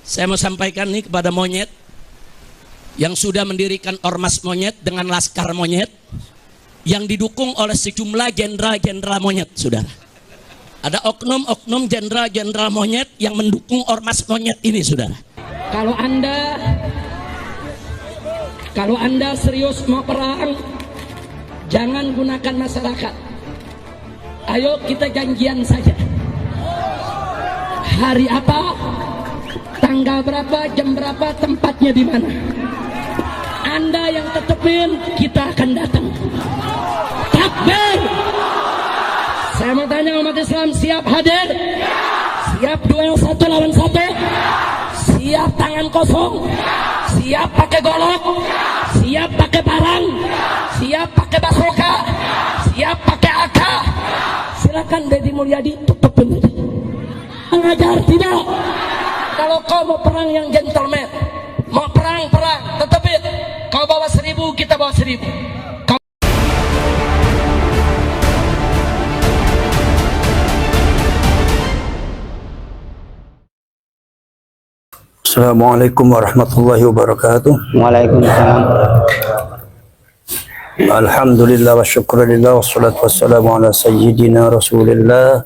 Saya mau sampaikan nih kepada monyet yang sudah mendirikan ormas monyet dengan laskar monyet yang didukung oleh sejumlah jenderal-jenderal monyet, saudara. Ada oknum-oknum jenderal-jenderal monyet yang mendukung ormas monyet ini, saudara. Kalau anda serius mau perang, jangan gunakan masyarakat. Ayo kita janjian saja. Hari apa, tanggal berapa, jam berapa, tempatnya di mana. Anda yang tetepin, kita akan datang. Takbir! Saya mau tanya umat Islam, siap hadir? Siap duel satu lawan satu? Siap tangan kosong? Siap pakai golok? Siap pakai parang? Siap pakai basoka? Siap pakai AK? Silakan Deddy Mulyadi, tutupin aja. Mengajar tidak. Kalau kau mau perang yang gentleman, mau perang, tetepin. Kau bawa 1000, kita bawa 1000. Assalamualaikum warahmatullahi wabarakatuh. Waalaikumsalam. Alhamdulillah wa syukurillah wassalatu wassalamu ala sayyidina rasulillah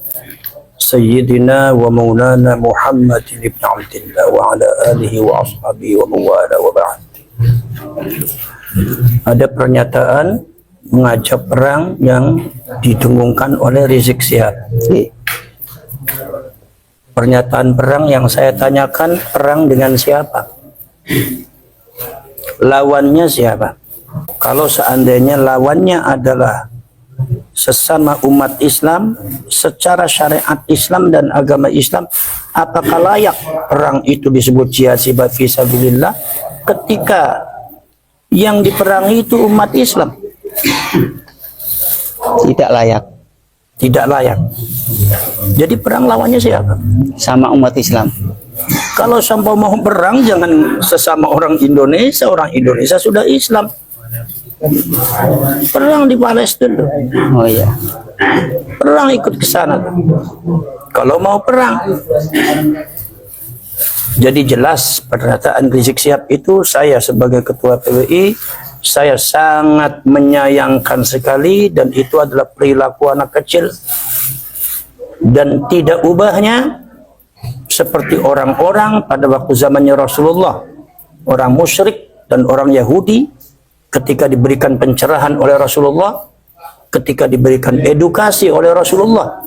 sayyidina wa maulana Muhammad ibn Abdillah wa ala alihi wa ashabihi wa mawala wa ba'd. Ada pernyataan mengajak perang yang didengungkan oleh Rizik Syihab. Pernyataan perang yang saya tanyakan, perang dengan siapa? Lawannya siapa? Kalau seandainya lawannya adalah sesama umat Islam secara syariat Islam dan agama Islam, apakah layak perang itu disebut jihad fi sabilillah ketika yang diperangi itu umat Islam? Tidak layak. Tidak layak. Jadi perang lawannya siapa? Sama umat Islam. Kalau sampai mau perang, jangan sesama orang Indonesia. Orang Indonesia sudah Islam. Perang di Palestina. Oh iya. Perang ikut ke sana. Kalau mau perang. Jadi jelas pernyataan Rizik Syihab itu, saya sebagai ketua PWI, saya sangat menyayangkan sekali, dan itu adalah perilaku anak kecil dan tidak ubahnya seperti orang-orang pada waktu zamannya Rasulullah, orang musyrik dan orang Yahudi, ketika diberikan pencerahan oleh Rasulullah, ketika diberikan edukasi oleh Rasulullah,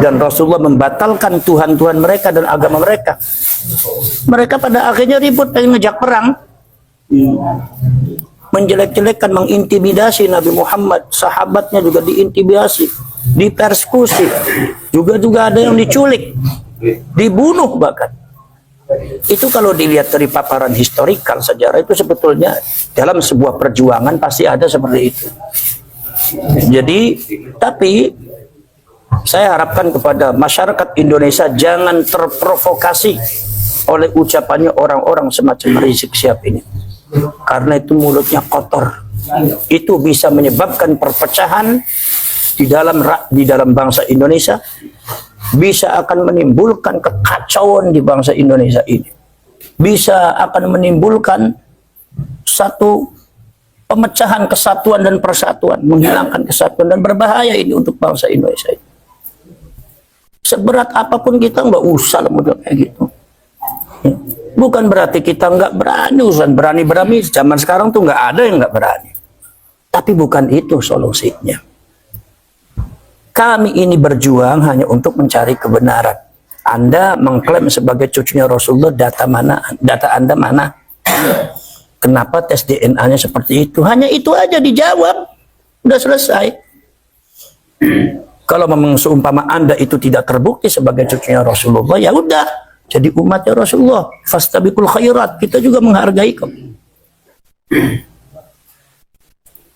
dan Rasulullah membatalkan Tuhan-Tuhan mereka dan agama mereka, mereka pada akhirnya ribut pengen ngejak perang, menjelek-jelekkan, mengintimidasi Nabi Muhammad, sahabatnya juga diintimidasi, dipersekusi, juga ada yang diculik, dibunuh bahkan. Itu kalau dilihat dari paparan historikal sejarah, itu sebetulnya dalam sebuah perjuangan pasti ada seperti itu. Jadi, tapi saya harapkan kepada masyarakat Indonesia jangan terprovokasi oleh ucapannya orang-orang semacam Rizik Syihab ini. Karena itu mulutnya kotor. Itu bisa menyebabkan perpecahan di dalam bangsa Indonesia, bisa akan menimbulkan kekacauan di bangsa Indonesia ini, bisa akan menimbulkan satu pemecahan kesatuan dan persatuan, menghilangkan kesatuan, dan berbahaya ini untuk bangsa Indonesia ini. Seberat apapun kita nggak usah model kayak gitu. Bukan berarti kita nggak berani, urusan berani-berani zaman sekarang tuh nggak ada yang nggak berani. Tapi bukan itu solusinya. Kami ini berjuang hanya untuk mencari kebenaran. Anda mengklaim sebagai cucunya Rasulullah, data Anda mana? Kenapa tes DNA-nya seperti itu? Hanya itu aja dijawab, udah selesai. Kalau memang seumpama Anda itu tidak terbukti sebagai cucunya Rasulullah, ya udah, jadi umatnya Rasulullah, fastabiqul khairat, kita juga menghargai kau.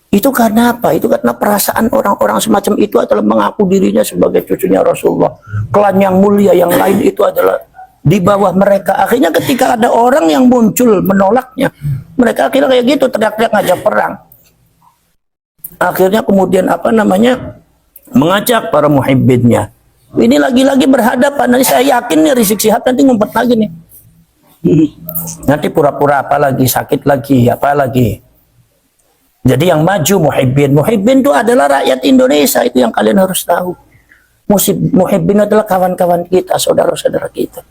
Itu karena apa? Itu karena perasaan orang-orang semacam itu adalah mengaku dirinya sebagai cucunya Rasulullah. Klan yang mulia yang lain itu adalah di bawah mereka. Akhirnya ketika ada orang yang muncul menolaknya, mereka akhirnya kayak gitu, teriak-teriak ngajak perang. Akhirnya kemudian mengajak para muhibbinnya. Ini lagi-lagi berhadapan. Nanti saya yakin nih Rizik Syihab nanti ngumpet lagi nih. Nanti pura-pura apa lagi, sakit lagi, apa lagi. Jadi yang maju muhibbin. Muhibbin itu adalah rakyat Indonesia, itu yang kalian harus tahu. Muhibbin adalah kawan-kawan kita, saudara-saudara kita.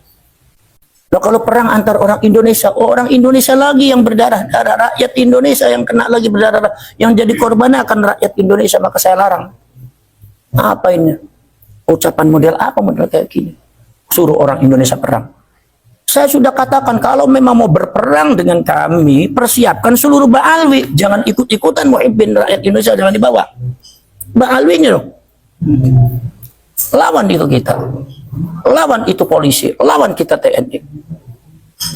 Nah, kalau perang antar orang Indonesia lagi yang berdarah-darah, rakyat Indonesia yang kena lagi berdarah, yang jadi korban akan rakyat Indonesia, maka saya larang. Apa ini? Ucapan model apa model kayak gini? Suruh orang Indonesia perang. Saya sudah katakan kalau memang mau berperang dengan kami, persiapkan seluruh Ba'alwi, jangan ikut-ikutan muhibbin rakyat Indonesia, jangan dibawa. Ba'alwinya dong. Lawan itu kita. Lawan itu polisi, lawan kita TNI.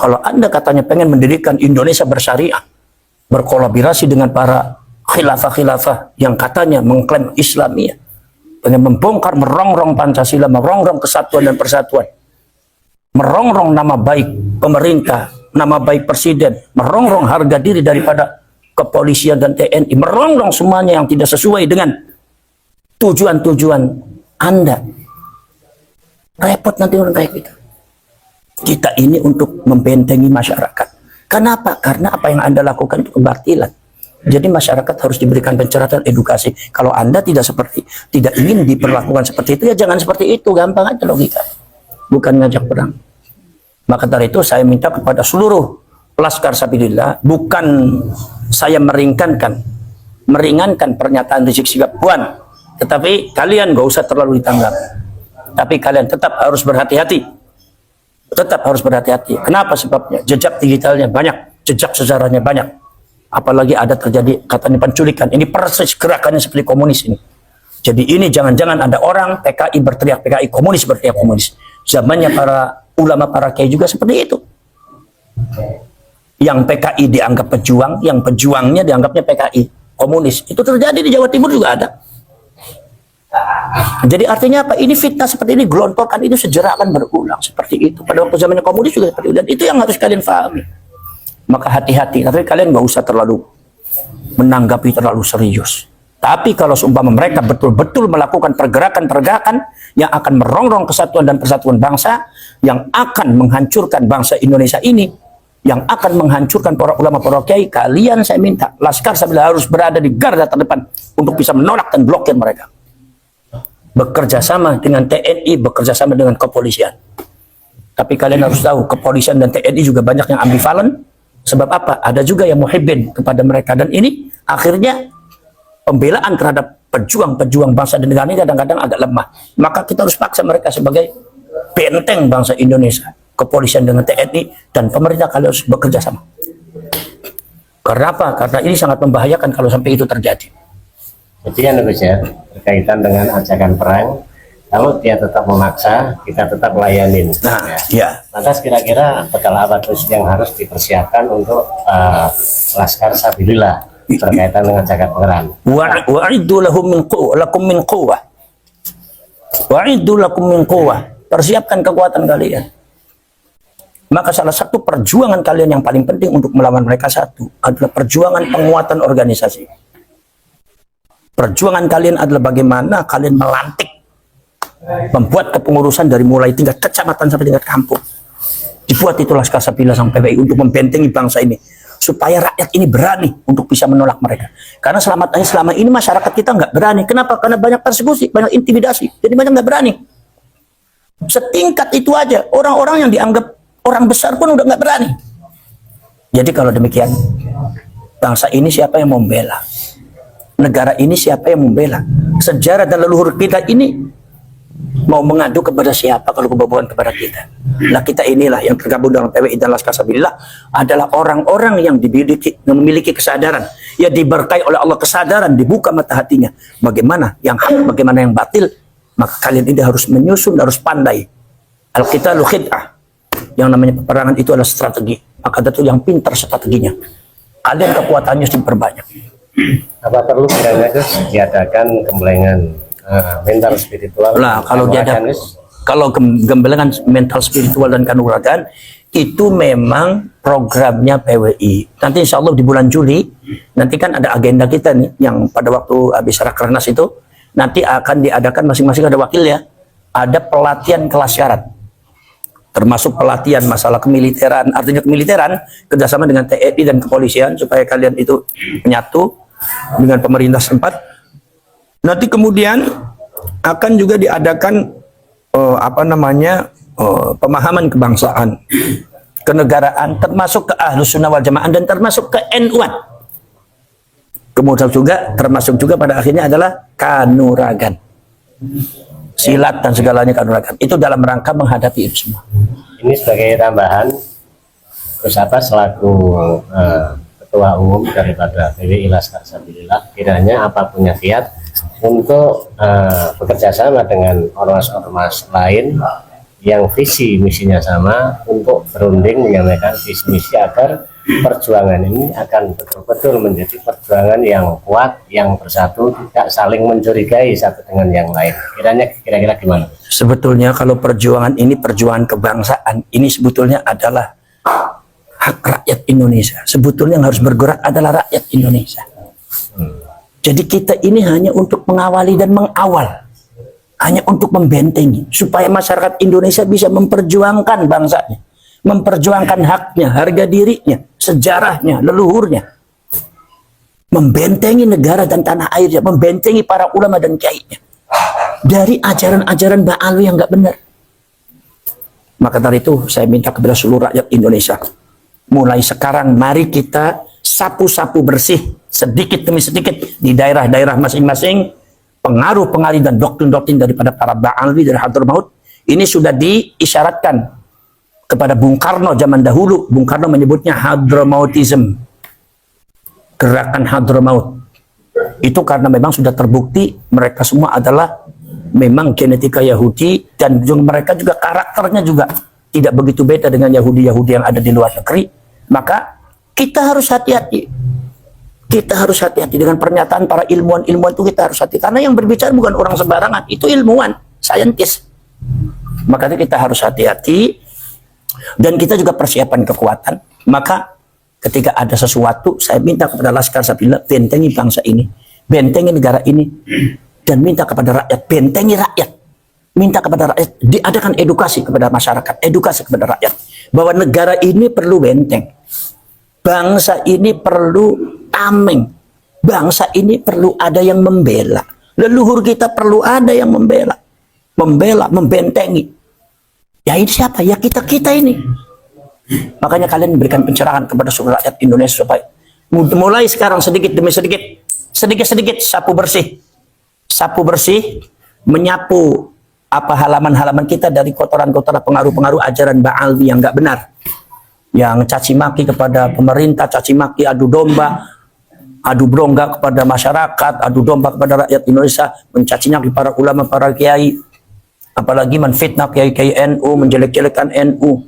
Kalau Anda katanya pengen mendirikan Indonesia bersyariah, berkolaborasi dengan para khilafah-khilafah yang katanya mengklaim Islamiyah, pengen membongkar, merongrong Pancasila, merongrong kesatuan dan persatuan, merongrong nama baik pemerintah, nama baik presiden, merongrong harga diri daripada kepolisian dan TNI, merongrong semuanya yang tidak sesuai dengan tujuan-tujuan Anda. Repot nanti orang kayak gitu. Kita ini untuk membentengi masyarakat. Kenapa? Karena apa yang Anda lakukan itu kebatilan. Jadi masyarakat harus diberikan pencerahan, edukasi. Kalau Anda tidak ingin diperlakukan seperti itu, ya jangan seperti itu. Gampang aja logika. Bukan ngajak perang. Maka dari itu saya minta kepada seluruh Laskar Sabilillah, bukan saya meringankan pernyataan Rizik Syihab, tetapi kalian gak usah terlalu ditanggap. Tapi kalian tetap harus berhati-hati. Tetap harus berhati-hati. Kenapa sebabnya? Jejak digitalnya banyak, jejak sejarahnya banyak. Apalagi ada terjadi katanya penculikan. Ini persis gerakannya seperti komunis ini. Jadi ini jangan-jangan ada orang PKI berteriak PKI, komunis berteriak komunis. Zamannya para ulama, para kiai juga seperti itu. Yang PKI dianggap pejuang, yang pejuangnya dianggapnya PKI, komunis. Itu terjadi di Jawa Timur juga ada. Jadi artinya apa? Ini fitnah seperti ini, gelontorkan itu sejarah akan berulang seperti itu. Pada waktu zamannya komunis juga seperti itu. Dan itu yang harus kalian pahami. Maka hati-hati. Tapi kalian nggak usah terlalu menanggapi terlalu serius. Tapi kalau seumpama mereka betul-betul melakukan pergerakan-pergerakan yang akan merongrong kesatuan dan persatuan bangsa, yang akan menghancurkan bangsa Indonesia ini, yang akan menghancurkan para ulama, para kiai, kalian saya minta, Laskar Sabilillah harus berada di garda terdepan untuk bisa menolak dan blokir mereka. Bekerja sama dengan TNI, bekerja sama dengan kepolisian. Tapi kalian harus tahu, kepolisian dan TNI juga banyak yang ambivalen. Sebab apa? Ada juga yang muhibbin kepada mereka. Dan ini akhirnya pembelaan terhadap pejuang-pejuang bangsa dan negara ini kadang-kadang agak lemah. Maka kita harus paksa mereka sebagai benteng bangsa Indonesia. Kepolisian dengan TNI dan pemerintah, kalian harus bekerja sama. Karena apa? Karena ini sangat membahayakan kalau sampai itu terjadi. Jadi kan Gus ya, berkaitan dengan ajakan perang, kalau dia tetap memaksa, kita tetap layanin. Nah, ya. Ya. Lantas kira-kira bekal apa terus yang harus dipersiapkan untuk Laskar Sabilillah berkaitan dengan ajakan perang? Wa'iddu lahum min quwwah. Wa'iddu lakum min quwwah. Persiapkan kekuatan kalian. Maka salah satu perjuangan kalian yang paling penting untuk melawan mereka satu adalah perjuangan penguatan organisasi. Perjuangan kalian adalah bagaimana kalian melantik, membuat kepengurusan dari mulai tingkat kecamatan sampai tingkat kampung. Dibuat itu Laskar Sabilillah sang PBI untuk membentengi bangsa ini, supaya rakyat ini berani untuk bisa menolak mereka. Karena selama ini masyarakat kita nggak berani. Kenapa? Karena banyak persekusi, banyak intimidasi. Jadi banyak nggak berani. Setingkat itu aja, orang-orang yang dianggap orang besar pun udah nggak berani. Jadi kalau demikian, bangsa ini siapa yang membela? Negara ini siapa yang membela? Sejarah dan leluhur kita ini mau mengadu kepada siapa kalau kebobohan kepada kita? Nah, kita inilah yang tergabung dalam PWI dan Laskar Sabilillah adalah orang-orang yang memiliki kesadaran, ya diberkahi oleh Allah kesadaran, dibuka mata hatinya. Bagaimana yang hak, bagaimana yang batil, maka kalian ini harus menyusun, harus pandai. Al-qitalu khid'ah. Yang namanya peperangan itu adalah strategi. Maka itu yang pintar strateginya. Kalian kekuatannya harus diperbanyak. Apa perlu kiranya Gus diadakan gemblengan mental spiritual? Nah, kalau gemblengan mental spiritual dan kanuragan itu memang programnya PWI. Nanti insya Allah di bulan Juli nanti kan ada agenda kita nih yang pada waktu habis Rakernas itu nanti akan diadakan, masing-masing ada wakil ya, ada pelatihan kelas syarat termasuk pelatihan masalah kemiliteran, artinya kemiliteran kerjasama dengan TNI dan kepolisian supaya kalian itu menyatu dengan pemerintah setempat. Nanti kemudian akan juga diadakan pemahaman kebangsaan, kenegaraan, termasuk ke Ahlus Sunnah wal Jamaah dan termasuk ke NU-an. Kemudian juga termasuk juga pada akhirnya adalah kanuragan, silat dan segalanya kanuragan. Itu dalam rangka menghadapi itu semua. Ini sebagai tambahan, Gus Abbas selaku ketua umum daripada PWI Laskar Sabilillah, kiranya apa punya kiat untuk bekerja sama dengan ormas-ormas lain yang visi misinya sama untuk berunding menyampaikan visi misi agar perjuangan ini akan betul-betul menjadi perjuangan yang kuat, yang bersatu, tidak saling mencurigai satu dengan yang lain. Kira-kira gimana? Sebetulnya kalau perjuangan ini perjuangan kebangsaan, ini sebetulnya adalah hak rakyat Indonesia. Sebetulnya yang harus bergerak adalah rakyat Indonesia. Jadi kita ini hanya untuk mengawali dan mengawal, hanya untuk membentengi supaya masyarakat Indonesia bisa memperjuangkan bangsanya, memperjuangkan haknya, harga dirinya, sejarahnya, leluhurnya, membentengi negara dan tanah airnya, membentengi para ulama dan kiainya dari ajaran-ajaran Ba'alwi yang nggak benar. Maka dari itu saya minta kepada seluruh rakyat Indonesia, mulai sekarang mari kita sapu-sapu bersih sedikit demi sedikit di daerah-daerah masing-masing pengaruh-pengaruh dan doktrin-doktrin daripada para Ba'alwi dari Hadramaut. Ini sudah diisyaratkan kepada Bung Karno zaman dahulu. Bung Karno menyebutnya Hadramautism, gerakan Hadramaut. Itu karena memang sudah terbukti mereka semua adalah memang genetika Yahudi, dan mereka juga karakternya juga tidak begitu beda dengan Yahudi-Yahudi yang ada di luar negeri. Maka kita harus hati-hati. Kita harus hati-hati dengan pernyataan para ilmuwan-ilmuwan itu, kita harus hati. Karena yang berbicara bukan orang sembarangan, itu ilmuwan, saintis. Makanya kita harus hati-hati. Dan kita juga persiapan kekuatan. Maka ketika ada sesuatu, saya minta kepada Laskar Sabilillah, bentengi bangsa ini, bentengi negara ini, dan minta kepada rakyat, bentengi rakyat. Minta kepada rakyat, diadakan edukasi kepada masyarakat, edukasi kepada rakyat, bahwa negara ini perlu benteng. Bangsa ini perlu tameng. Bangsa ini perlu ada yang membela. Leluhur kita perlu ada yang membela. Membela, membentengi. Ya ini siapa? Ya kita-kita ini. Makanya kalian berikan pencerahan kepada seluruh rakyat Indonesia supaya mulai sekarang sedikit demi sedikit, sedikit-sedikit sapu bersih. Sapu bersih, menyapu halaman-halaman kita dari kotoran-kotoran pengaruh-pengaruh ajaran Ba'alwi yang nggak benar. Yang caci maki kepada pemerintah, caci maki, adu domba, adu bronga kepada masyarakat, adu domba kepada rakyat Indonesia, mencaci maki para ulama, para kiai, apalagi menfitnah kiai-kiai NU, menjelek-jelekan NU,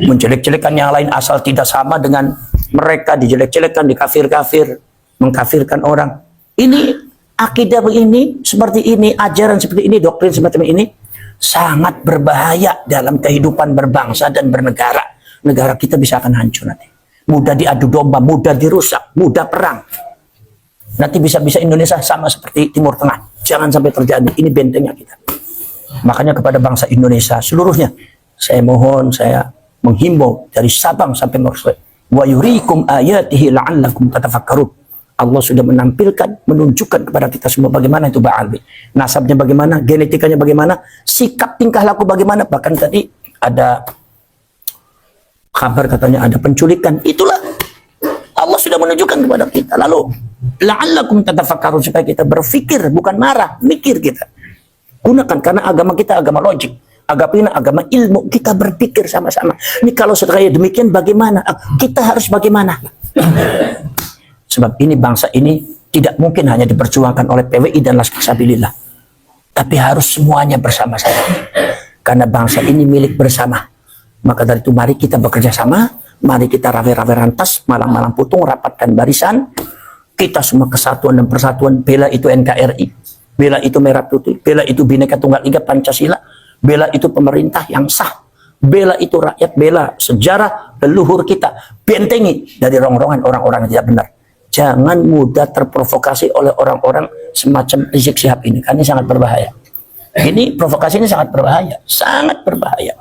menjelek-jelekan yang lain asal tidak sama dengan mereka, dijelek-jelekan, dikafir-kafir, mengkafirkan orang. Ini akidah begini, seperti ini, ajaran seperti ini, doktrin semacam ini sangat berbahaya dalam kehidupan berbangsa dan bernegara. Negara kita bisa akan hancur nanti. Mudah diadu domba, mudah dirusak, mudah perang. Nanti bisa-bisa Indonesia sama seperti Timur Tengah. Jangan sampai terjadi. Ini bentengnya kita. Makanya kepada bangsa Indonesia seluruhnya, saya mohon, saya menghimbau dari Sabang sampai Merauke. Wa yurikum ayatihi la'allakum tatafakkarun. Allah sudah menampilkan, menunjukkan kepada kita semua bagaimana itu Ba'alwi. Nasabnya bagaimana, genetikanya bagaimana, sikap tingkah laku bagaimana. Bahkan tadi ada kabar katanya ada penculikan. Itulah Allah sudah menunjukkan kepada kita. Lalu la'allakum tatafakkarun, supaya kita berpikir, bukan marah, mikir kita. Gunakan, karena agama kita agama logik, agama ilmu. Kita berpikir sama-sama. Ini kalau sudah kayak demikian bagaimana? Kita harus bagaimana? Sebab ini bangsa ini tidak mungkin hanya diperjuangkan oleh PWI dan Laskar Sabilillah, tapi harus semuanya bersama-sama. Karena bangsa ini milik bersama. Maka dari itu mari kita bekerja sama, mari kita rawe-rawe rantas, malang-malang putung, rapatkan barisan. Kita semua kesatuan dan persatuan, bela itu NKRI, bela itu Merah Putih, bela itu Bhinneka Tunggal Ika Pancasila, bela itu pemerintah yang sah, bela itu rakyat, bela sejarah leluhur kita, bentengi dari rongrongan orang-orang yang tidak benar. Jangan mudah terprovokasi oleh orang-orang semacam Rizik Syihab ini, karena ini sangat berbahaya. Ini provokasi ini sangat berbahaya, sangat berbahaya.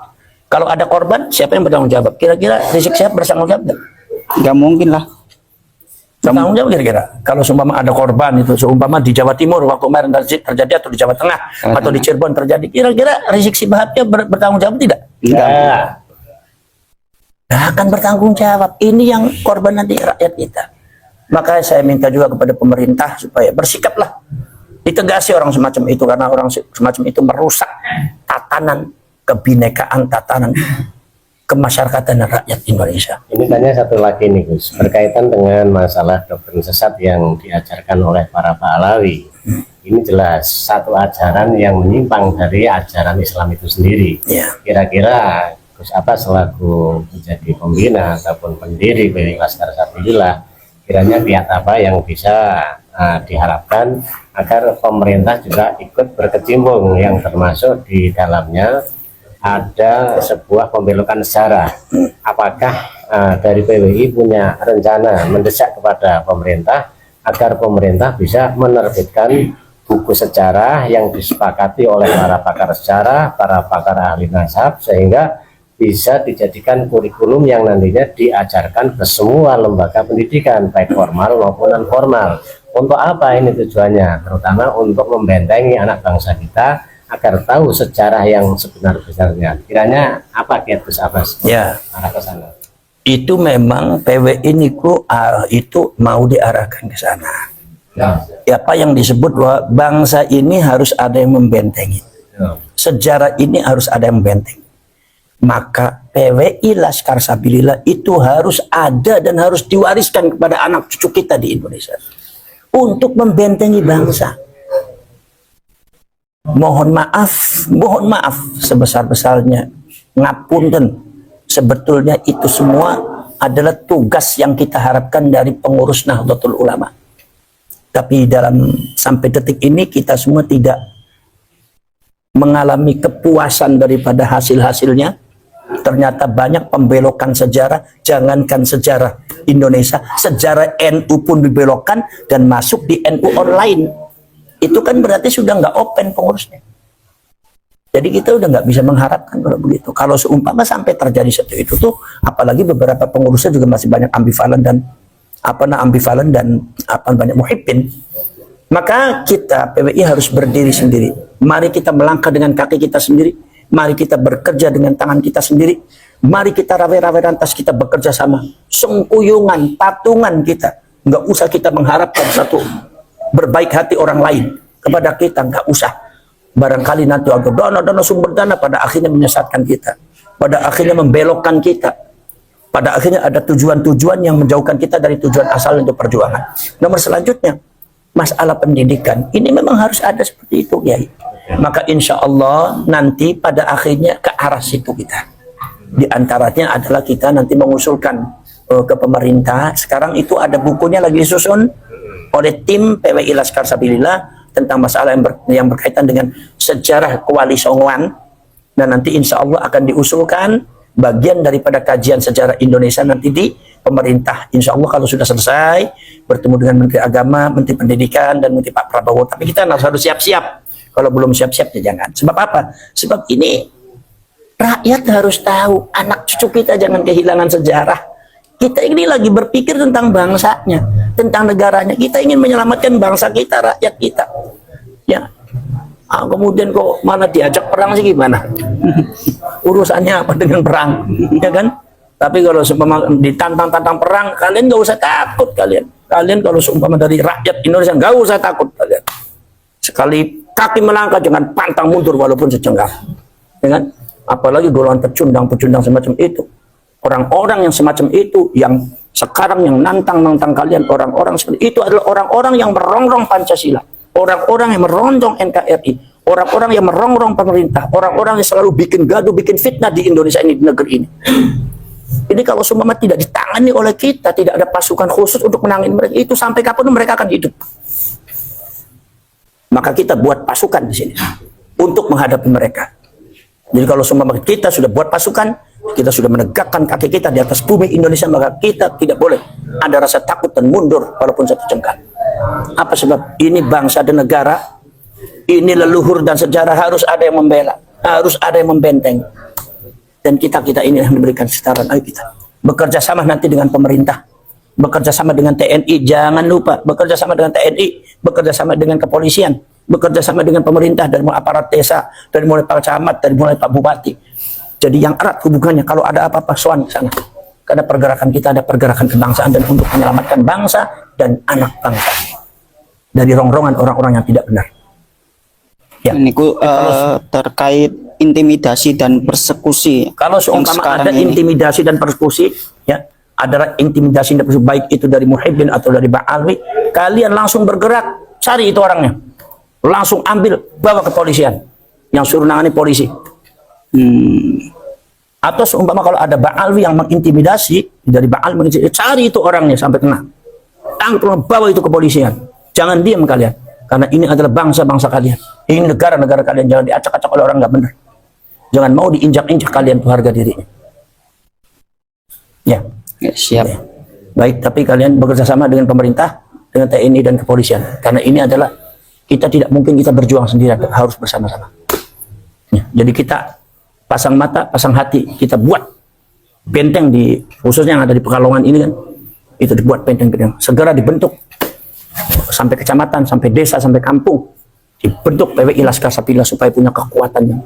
Kalau ada korban, siapa yang bertanggung jawab? Kira-kira Rizik Syihab bertanggung jawab nggak? Nggak mungkin lah. Bertanggung jawab kira-kira. Kalau seumpama ada korban itu, seumpama di Jawa Timur waktu kemarin terjadi, atau di Jawa Tengah, atau di Cirebon terjadi, kira-kira Rizik Syihab bertanggung jawab tidak? Enggak. Nggak akan bertanggung jawab. Ini yang korban nanti rakyat kita. Maka saya minta juga kepada pemerintah supaya bersikaplah, ditegasi orang semacam itu, karena orang semacam itu merusak tatanan kebinekaan, tatanan kemasyarakatan dan rakyat Indonesia. Ini tanya satu lagi nih Gus, berkaitan dengan masalah doktrin sesat yang diajarkan oleh para Pahlawi. Ini jelas satu ajaran yang menyimpang dari ajaran Islam itu sendiri. Ya. Kira-kira Gus Abbas selaku menjadi pembina ataupun pendiri PWI Laskar Sabilillah, kiranya kiat apa yang bisa diharapkan agar pemerintah juga ikut berkecimpung, yang termasuk di dalamnya ada sebuah pembelokan sejarah. Apakah dari PWI punya rencana mendesak kepada pemerintah agar pemerintah bisa menerbitkan buku sejarah yang disepakati oleh para pakar sejarah, para pakar ahli nasab, sehingga bisa dijadikan kurikulum yang nantinya diajarkan ke semua lembaga pendidikan, baik formal maupun non formal. Untuk apa ini tujuannya? Terutama untuk membentengi anak bangsa kita agar tahu sejarah yang sebenar-benarnya. Kiranya apa kiat Gus Abbas? Ya. Arah ke sana. Itu memang PWI niku itu mau diarahkan ke sana. Ya. Apa yang disebut bahwa bangsa ini harus ada yang membentengi. Ya. Sejarah ini harus ada yang membentengi. Maka PWI Laskar Sabilillah itu harus ada dan harus diwariskan kepada anak cucu kita di Indonesia untuk membentengi bangsa. Mohon maaf sebesar-besarnya, ngapunten, sebetulnya itu semua adalah tugas yang kita harapkan dari pengurus Nahdlatul Ulama. Tapi sampai detik ini kita semua tidak mengalami kepuasan daripada hasil-hasilnya. Ternyata banyak pembelokan sejarah, jangankan sejarah Indonesia, sejarah NU pun dibelokkan dan masuk di NU online. Itu kan berarti sudah nggak open pengurusnya. Jadi kita udah nggak bisa mengharapkan kalau begitu. Kalau seumpama sampai terjadi seperti itu tuh, apalagi beberapa pengurusnya juga masih banyak ambivalen dan banyak muhibbin. Maka kita PWI harus berdiri sendiri. Mari kita melangkah dengan kaki kita sendiri. Mari kita bekerja dengan tangan kita sendiri. Mari kita rawe-rawe rantas kita bekerja sama. Sengkuyungan, patungan kita. Nggak usah kita mengharapkan satu berbaik hati orang lain kepada kita, nggak usah. Barangkali nanti ada dana sumber dana pada akhirnya menyesatkan kita, pada akhirnya membelokkan kita, pada akhirnya ada tujuan-tujuan yang menjauhkan kita dari tujuan asal untuk perjuangan. Nomor selanjutnya, masalah pendidikan ini memang harus ada seperti itu, Kiai. Maka insya Allah nanti pada akhirnya ke arah situ kita. Di antaranya adalah kita nanti mengusulkan ke pemerintah. Sekarang itu ada bukunya lagi disusun oleh tim PWI Laskar Sabilillah tentang masalah yang berkaitan dengan sejarah Kuali Songoan, dan nanti insya Allah akan diusulkan bagian daripada kajian sejarah Indonesia nanti di pemerintah. Insya Allah kalau sudah selesai bertemu dengan Menteri Agama, Menteri Pendidikan, dan Menteri Pak Prabowo. Tapi kita harus siap-siap. Kalau belum siap-siap ya jangan. Sebab apa? Sebab ini rakyat harus tahu, anak cucu kita jangan kehilangan sejarah. Kita ini lagi berpikir tentang bangsanya, tentang negaranya. Kita ingin menyelamatkan bangsa kita, rakyat kita. Ya. Kemudian kok mana diajak perang sih gimana? Urusannya apa dengan perang? Ya kan? Tapi kalau seumpama ditantang-tantang perang, kalian nggak usah takut kalian. Kalian kalau seumpama dari rakyat Indonesia nggak usah takut kalian. Sekali kaki melangkah jangan pantang mundur walaupun secengkal. Ya kan? Apalagi golongan pecundang semacam itu. Orang-orang yang semacam itu, yang sekarang yang nantang kalian, orang-orang seperti itu adalah orang-orang yang merongrong Pancasila, orang-orang yang merongrong NKRI, orang-orang yang merongrong pemerintah, orang-orang yang selalu bikin gaduh, bikin fitnah di Indonesia ini, di negeri ini. Ini kalau seumpama tidak ditangani oleh kita, tidak ada pasukan khusus untuk menangani mereka, itu sampai kapan mereka akan hidup? Maka kita buat pasukan di sini untuk menghadapi mereka. Jadi kalau seumpama kita sudah buat pasukan, kita sudah menegakkan kaki kita di atas bumi Indonesia, maka kita tidak boleh ada rasa takut dan mundur walaupun satu jengkal. Apa sebab? Ini bangsa dan negara, ini leluhur dan sejarah, harus ada yang membela, harus ada yang membenteng. dan kita ini yang diberikan kesetaraan. Ayo kita bekerja sama nanti dengan pemerintah, bekerja sama dengan TNI, jangan lupa bekerja sama dengan TNI, bekerja sama dengan kepolisian, bekerja sama dengan pemerintah, dari mulai aparat desa, dari mulai Pak Camat, dari mulai Pak Bupati. Jadi yang erat hubungannya, kalau ada apa-apa soan ke sana. Karena pergerakan kita ada pergerakan kebangsaan dan untuk menyelamatkan bangsa dan anak bangsa dari rongrongan orang-orang yang tidak benar. Ya. Ini terkait intimidasi dan persekusi. Kalau seumpama ada intimidasi dan persekusi, ya, adalah intimidasi dan persekusi, baik itu dari Muhyiddin atau dari Ba'alwi, kalian langsung bergerak, cari itu orangnya, langsung ambil, bawa ke polisian, yang suruh nangani polisi. Atau seumpama kalau ada Ba'alwi yang mengintimidasi, dari Ba'alwi cari itu orangnya sampai kena, tangkap, bawa itu ke polisian. Jangan diam kalian, karena ini adalah bangsa-bangsa kalian, ini negara-negara kalian. Jangan diacak-acak oleh orang nggak benar. Jangan mau diinjak-injak kalian tuh harga dirinya. Ya. Siap. Ya. Baik, tapi kalian bekerja sama dengan pemerintah, dengan TNI dan kepolisian, karena ini adalah kita tidak mungkin kita berjuang sendirian, harus bersama-sama. Ya. Jadi kita pasang mata, pasang hati, kita buat benteng di, khususnya yang ada di Pekalongan ini kan, itu dibuat benteng-benteng, segera dibentuk sampai kecamatan, sampai desa, sampai kampung, dibentuk PWI Laskar Sapila supaya punya kekuatan yang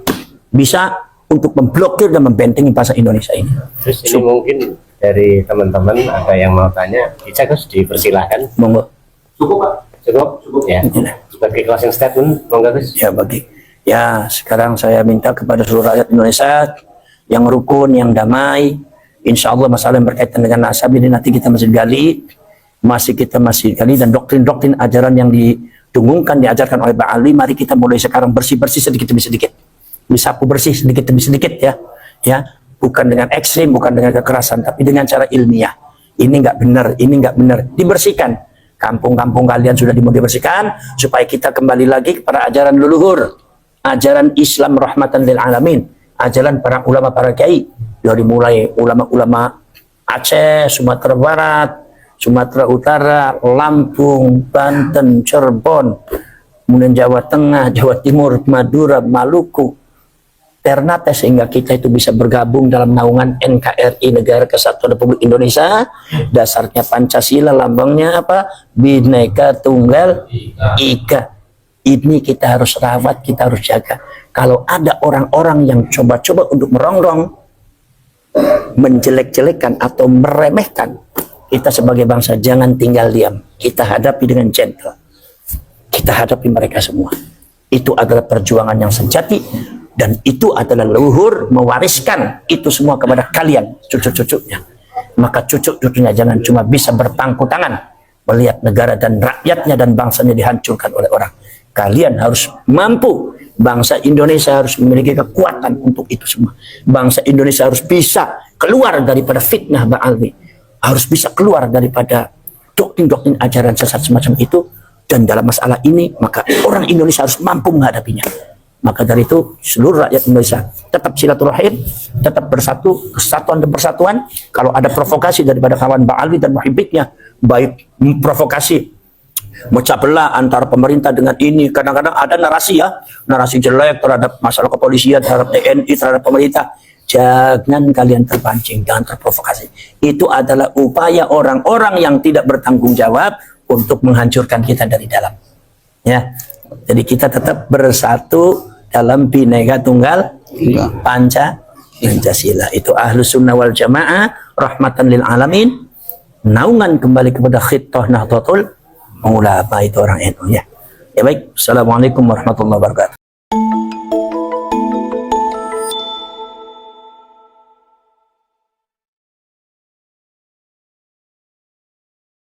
bisa untuk memblokir dan membentengi bahasa Indonesia ini. Terus ini mungkin dari teman-teman ada yang mau tanya, bisa Gus dipersilahkan. Monggo. Cukup Pak? Cukup ya. Sebagai closing statement, monggo Gus. Ya, ya, sekarang saya minta kepada seluruh rakyat Indonesia yang rukun, yang damai. Insya Allah masalah yang berkaitan dengan nasab ini nanti kita masih gali, dan doktrin-doktrin ajaran yang didengungkan, diajarkan oleh Ba'alwi, mari kita mulai sekarang bersih-bersih sedikit demi sedikit, disapu bersih sedikit demi sedikit, ya, bukan dengan ekstrim, bukan dengan kekerasan, tapi dengan cara ilmiah. Ini nggak benar, dibersihkan. Kampung-kampung kalian sudah dibersihkan supaya kita kembali lagi kepada ajaran leluhur. Ajaran Islam rahmatan lil alamin, ajaran para ulama, para kiai, dari mulai ulama-ulama Aceh, Sumatera Barat, Sumatera Utara, Lampung, Banten, Cirebon, kemudian Jawa Tengah, Jawa Timur, Madura, Maluku, Ternate, sehingga kita itu bisa bergabung dalam naungan NKRI, Negara Kesatuan Republik Indonesia. Dasarnya Pancasila, lambangnya apa? Bhinneka Tunggal Ika. Ini kita harus rawat, kita harus jaga. Kalau ada orang-orang yang coba-coba untuk merongrong, menjelek-jelekan atau meremehkan, kita sebagai bangsa jangan tinggal diam. Kita hadapi dengan gentle. Kita hadapi mereka semua. Itu adalah perjuangan yang sejati, dan itu adalah leluhur mewariskan itu semua kepada kalian, cucu-cucunya. Maka cucu-cucunya jangan cuma bisa berpangku tangan melihat negara dan rakyatnya dan bangsanya dihancurkan oleh orang. Kalian harus mampu, bangsa Indonesia harus memiliki kekuatan untuk itu semua. Bangsa Indonesia harus bisa keluar daripada fitnah Ba'alwi, harus bisa keluar daripada doktrin-doktrin ajaran sesat semacam itu. Dan dalam masalah ini, maka orang Indonesia harus mampu menghadapinya. Maka dari itu, seluruh rakyat Indonesia tetap silaturahim, tetap bersatu, kesatuan dan persatuan. Kalau ada provokasi daripada kawan Ba'alwi dan muhibbitnya, baik provokasi mecah belah antara pemerintah dengan ini, kadang-kadang ada narasi jelek terhadap masalah kepolisian, terhadap TNI, terhadap pemerintah. Jangan kalian terpancing, jangan terprovokasi. Itu adalah upaya orang-orang yang tidak bertanggung jawab untuk menghancurkan kita dari dalam. Ya, jadi kita tetap bersatu dalam Bhinneka Tunggal Pancasila. Itu Ahlus Sunnah wal Jamaah rahmatan lil alamin. Naungan kembali kepada Khittah Nahdlatul Ulama, itu orang NU, ya. Ya baik, assalamualaikum warahmatullahi wabarakatuh.